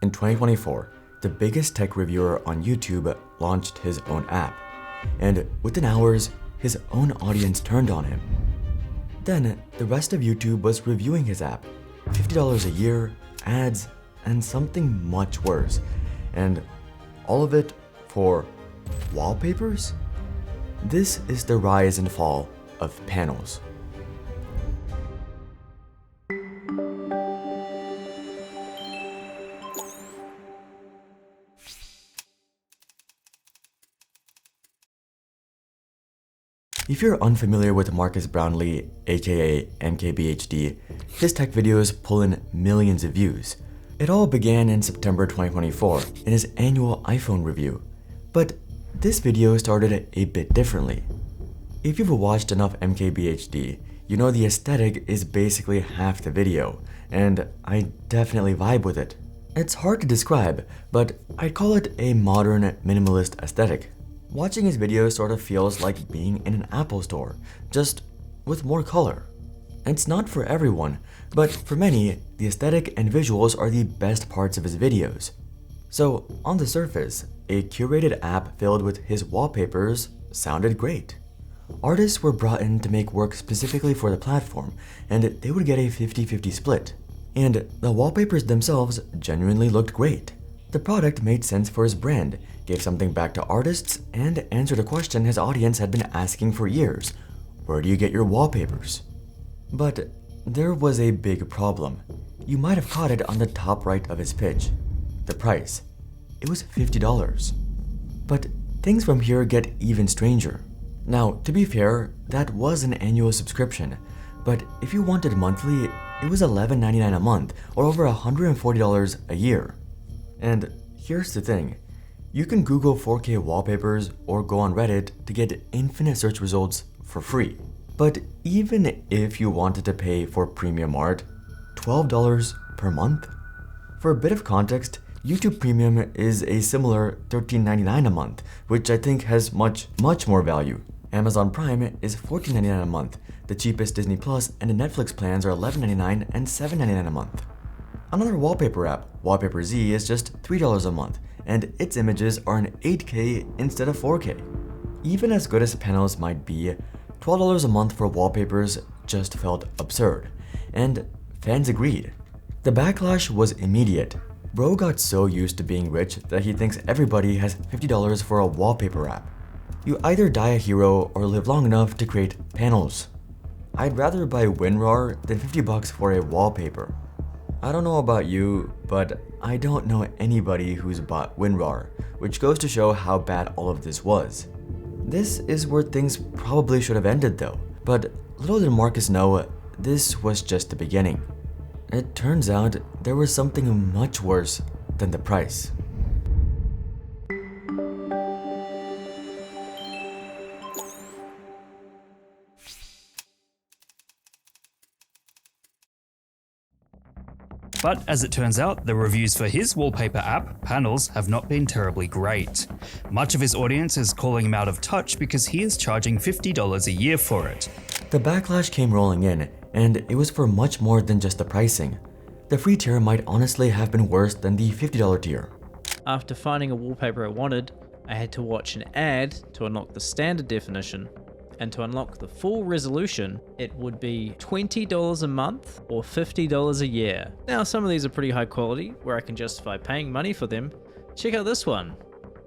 In 2024, the biggest tech reviewer on YouTube launched his own app, and within hours, his own audience turned on him. Then, the rest of YouTube was reviewing his app, $50 a year, ads, and something much worse, and all of it for wallpapers? This is the rise and fall of panels. If you're unfamiliar with Marques Brownlee, aka MKBHD, his tech videos pull in millions of views. It all began in September 2024 in his annual iPhone review, but this video started a bit differently. If you've watched enough MKBHD, you know the aesthetic is basically half the video, and I definitely vibe with it. It's hard to describe, but I'd call it a modern minimalist aesthetic. Watching his videos sort of feels like being in an Apple store, just with more color. It's not for everyone, but for many, the aesthetic and visuals are the best parts of his videos. So, on the surface, a curated app filled with his wallpapers sounded great. Artists were brought in to make work specifically for the platform, and they would get a 50-50 split. And the wallpapers themselves genuinely looked great. The product made sense for his brand, gave something back to artists, and answered a question his audience had been asking for years: where do you get your wallpapers? But there was a big problem. You might have caught it on the top right of his pitch. The price. It was $50. But things from here get even stranger. Now, to be fair, that was an annual subscription, but if you wanted monthly, it was $11.99 a month, or over $140 a year. And here's the thing, you can Google 4K wallpapers or go on Reddit to get infinite search results for free. But even if you wanted to pay for premium art, $12 per month? For a bit of context, YouTube Premium is a similar $13.99 a month, which I think has much more value. Amazon Prime is $14.99 a month. The cheapest Disney Plus and the Netflix plans are $11.99 and $7.99 a month. Another wallpaper app, Wallpaper Z, is just $3 a month, and its images are in 8K instead of 4K. Even as good as panels might be, $12 a month for wallpapers just felt absurd, and fans agreed. The backlash was immediate. Bro got so used to being rich that he thinks everybody has $50 for a wallpaper app. You either die a hero or live long enough to create panels. I'd rather buy WinRAR than $50 for a wallpaper. I don't know about you, but I don't know anybody who's bought WinRAR, which goes to show how bad all of this was. This is where things probably should have ended though, but little did Marques know, this was just the beginning. It turns out there was something much worse than the price. But as it turns out, the reviews for his wallpaper app, Panels, have not been terribly great. Much of his audience is calling him out of touch because he is charging $50 a year for it. The backlash came rolling in, and it was for much more than just the pricing. The free tier might honestly have been worse than the $50 tier. After finding a wallpaper I wanted, I had to watch an ad to unlock the standard definition, and to unlock the full resolution, it would be $20 a month or $50 a year. Now, some of these are pretty high quality, where I can justify paying money for them. Check out this one,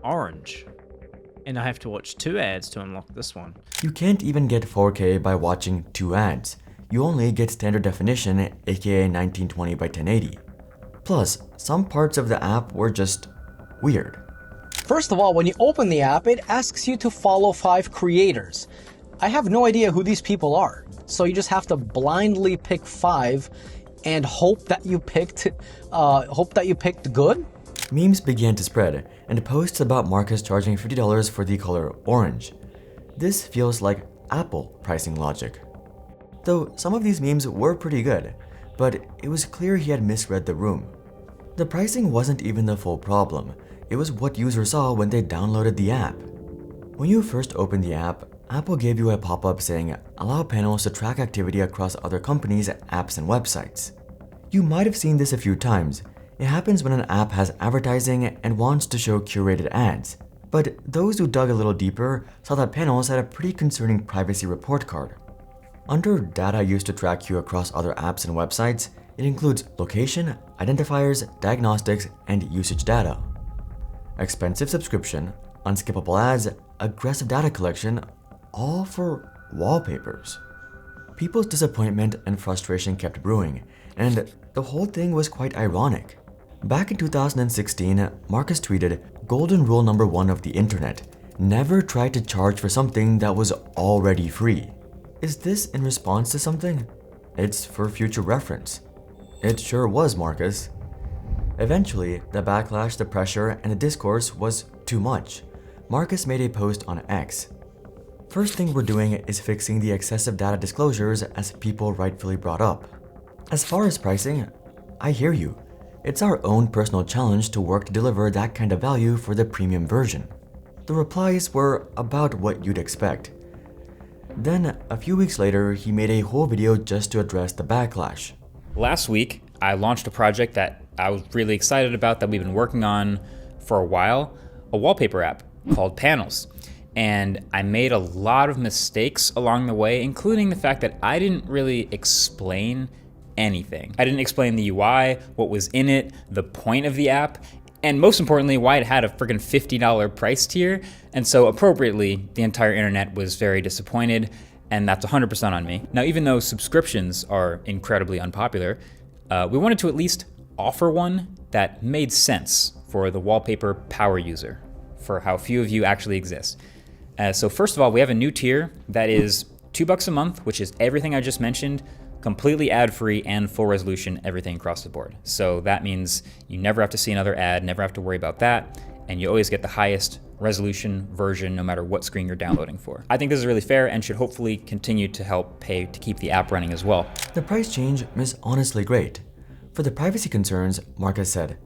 orange. And I have to watch 2 ads to unlock this one. You can't even get 4K by watching 2 ads. You only get standard definition, aka 1920 by 1080. Plus, some parts of the app were just weird. First of all, when you open the app, it asks you to follow 5 creators. I have no idea who these people are, so you just have to blindly pick 5 and hope that you picked good. Memes began to spread, and posts about Marques charging $50 for the color orange. This feels like Apple pricing logic. Though some of these memes were pretty good, but it was clear he had misread the room. The pricing wasn't even the full problem. It was what users saw when they downloaded the app. When you first opened the app, Apple gave you a pop-up saying, allow panels to track activity across other companies' apps and websites. You might have seen this a few times. It happens when an app has advertising and wants to show curated ads. But those who dug a little deeper saw that panels had a pretty concerning privacy report card. Under data used to track you across other apps and websites, it includes location, identifiers, diagnostics, and usage data. Expensive subscription, unskippable ads, aggressive data collection, all for wallpapers. People's disappointment and frustration kept brewing, and the whole thing was quite ironic. Back in 2016, Marques tweeted, "Golden rule number 1 of the internet, never try to charge for something that was already free." Is this in response to something? It's for future reference. It sure was, Marques. Eventually, the backlash, the pressure, and the discourse was too much. Marques made a post on X. First thing we're doing is fixing the excessive data disclosures as people rightfully brought up. As far as pricing, I hear you. It's our own personal challenge to work to deliver that kind of value for the premium version. The replies were about what you'd expect. Then, a few weeks later, he made a whole video just to address the backlash. Last week, I launched a project that I was really excited about that we've been working on for a while, a wallpaper app called Panels. And I made a lot of mistakes along the way, including the fact that I didn't really explain anything. I didn't explain the UI, what was in it, the point of the app, and most importantly, why it had a friggin' $50 price tier. And so appropriately, the entire internet was very disappointed, and that's 100% on me. Now, even though subscriptions are incredibly unpopular, we wanted to at least offer one that made sense for the wallpaper power user, for how few of you actually exist. So first of all, we have a new tier that is $2 a month, which is everything I just mentioned, completely ad-free and full resolution, everything across the board. So that means you never have to see another ad, never have to worry about that, and you always get the highest resolution version no matter what screen you're downloading for. I think this is really fair and should hopefully continue to help pay to keep the app running as well. The price change is honestly great. For the privacy concerns, Marques said,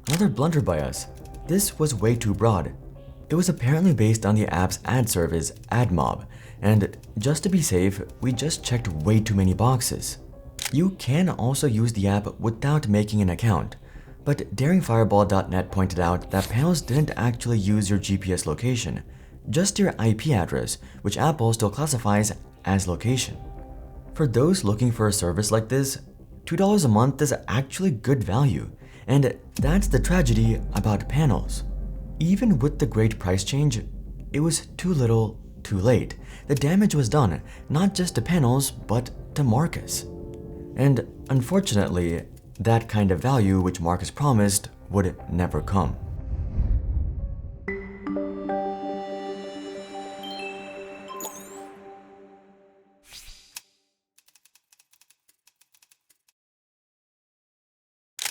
"Another blunder by us. This was way too broad. It was apparently based on the app's ad service, AdMob, and just to be safe, we just checked way too many boxes. You can also use the app without making an account, but daringfireball.net pointed out that Panels didn't actually use your GPS location, just your IP address, which Apple still classifies as location. For those looking for a service like this, $2 a month is actually good value, and that's the tragedy about Panels. Even with the great price change, it was too little, too late. The damage was done, not just to Panels, but to Marques. And unfortunately, that kind of value which Marques promised would never come."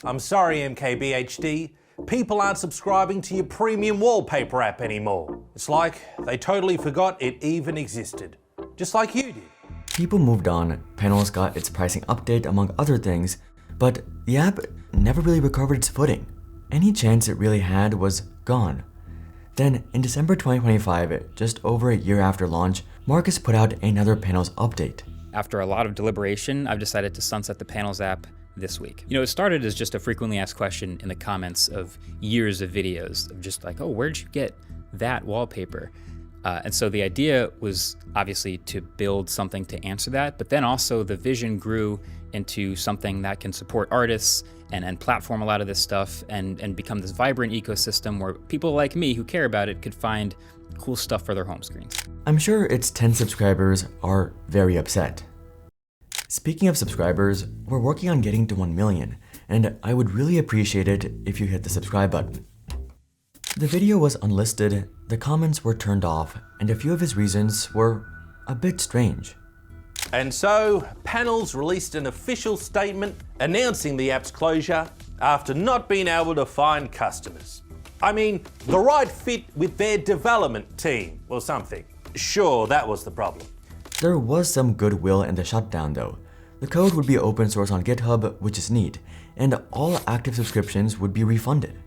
I'm sorry, MKBHD. People aren't subscribing to your premium wallpaper app anymore. It's like they totally forgot it even existed. Just like you did. People moved on, Panels got its pricing update among other things, but the app never really recovered its footing. Any chance it really had was gone. Then, in December 2025, just over a year after launch, Marques put out another Panels update. After a lot of deliberation, I've decided to sunset the Panels app this week. You know, it started as just a frequently asked question in the comments of years of videos of just like, oh, where'd you get that wallpaper? And so the idea was obviously to build something to answer that, but then also the vision grew into something that can support artists and platform a lot of this stuff and become this vibrant ecosystem where people like me who care about it could find cool stuff for their home screens. I'm sure its 10 subscribers are very upset. Speaking of subscribers, we're working on getting to 1 million, and I would really appreciate it if you hit the subscribe button. The video was unlisted, the comments were turned off, and a few of his reasons were a bit strange. And so, Panels released an official statement announcing the app's closure after not being able to find customers. I mean, the right fit with their development team or something. Sure, that was the problem. There was some goodwill in the shutdown though. The code would be open source on GitHub, which is neat, and all active subscriptions would be refunded.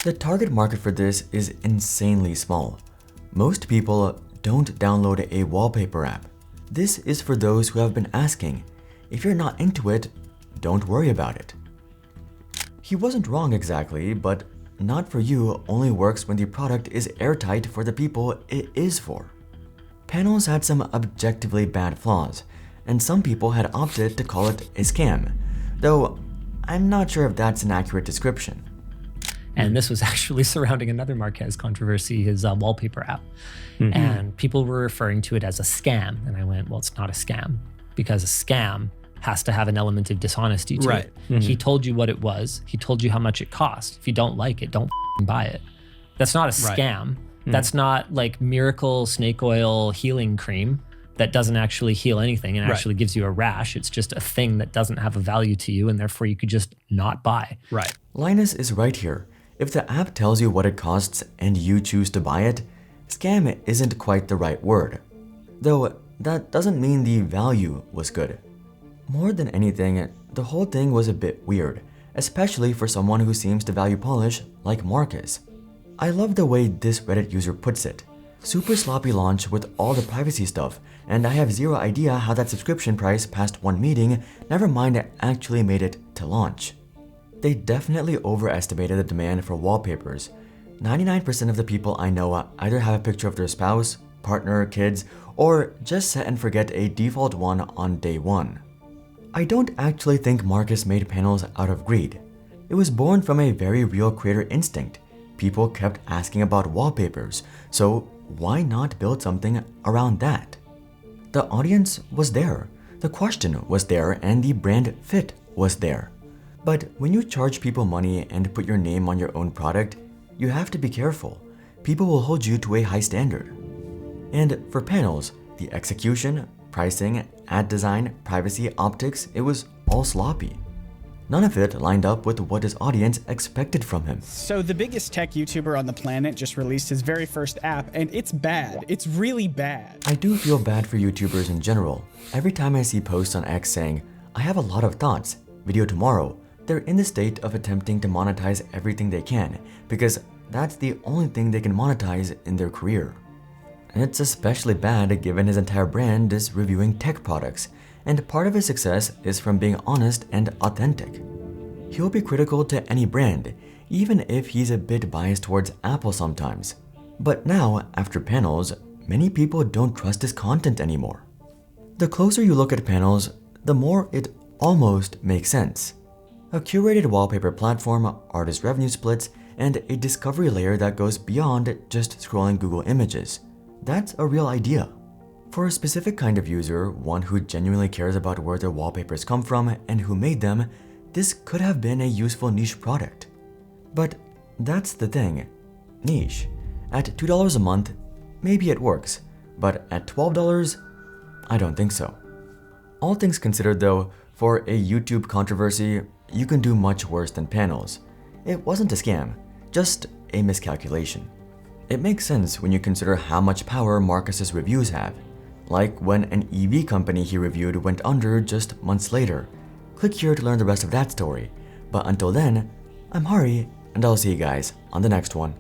The target market for this is insanely small. Most people don't download a wallpaper app. This is for those who have been asking. If you're not into it, don't worry about it. He wasn't wrong exactly, but not for you only works when the product is airtight for the people it is for. Panels had some objectively bad flaws, and some people had opted to call it a scam, though I'm not sure if that's an accurate description. And this was actually surrounding another Marques controversy, his wallpaper app. And people were referring to it as a scam. And I went, well, it's not a scam, because a scam has to have an element of dishonesty to it. He told you what it was. He told you how much it cost. If you don't like it, don't buy it. That's not a scam. That's not like miracle snake oil healing cream that doesn't actually heal anything and actually gives you a rash. It's just a thing that doesn't have a value to you, and therefore you could just not buy. Right. Linus is right here. If the app tells you what it costs and you choose to buy it, scam isn't quite the right word. Though that doesn't mean the value was good. More than anything, the whole thing was a bit weird, especially for someone who seems to value polish like Marques. I love the way this Reddit user puts it. Super sloppy launch with all the privacy stuff, and I have zero idea how that subscription price past one meeting, never mind actually made it to launch. They definitely overestimated the demand for wallpapers. 99% of the people I know either have a picture of their spouse, partner, kids, or just set and forget a default one on day one. I don't actually think Marques made panels out of greed. It was born from a very real creator instinct. People kept asking about wallpapers, so why not build something around that? The audience was there, the question was there, and the brand fit was there. But when you charge people money and put your name on your own product, you have to be careful. People will hold you to a high standard. And for panels, the execution, pricing, ad design, privacy, optics, it was all sloppy. None of it lined up with what his audience expected from him. So the biggest tech YouTuber on the planet just released his very first app, and it's bad. It's really bad. I do feel bad for YouTubers in general. Every time I see posts on X saying, I have a lot of thoughts, video tomorrow, they're in the state of attempting to monetize everything they can, because that's the only thing they can monetize in their career. It's especially bad given his entire brand is reviewing tech products, and part of his success is from being honest and authentic. He'll be critical to any brand, even if he's a bit biased towards Apple sometimes. But now, after panels, many people don't trust his content anymore. The closer you look at panels, the more it almost makes sense. A curated wallpaper platform, artist revenue splits, and a discovery layer that goes beyond just scrolling Google images. That's a real idea. For a specific kind of user, one who genuinely cares about where their wallpapers come from and who made them, this could have been a useful niche product. But that's the thing. Niche. At $2 a month, maybe it works, but at $12, I don't think so. All things considered though, for a YouTube controversy, you can do much worse than panels. It wasn't a scam, just a miscalculation. It makes sense when you consider how much power Marques' reviews have. Like when an EV company he reviewed went under just months later. Click here to learn the rest of that story. But until then, I'm Hari, and I'll see you guys on the next one.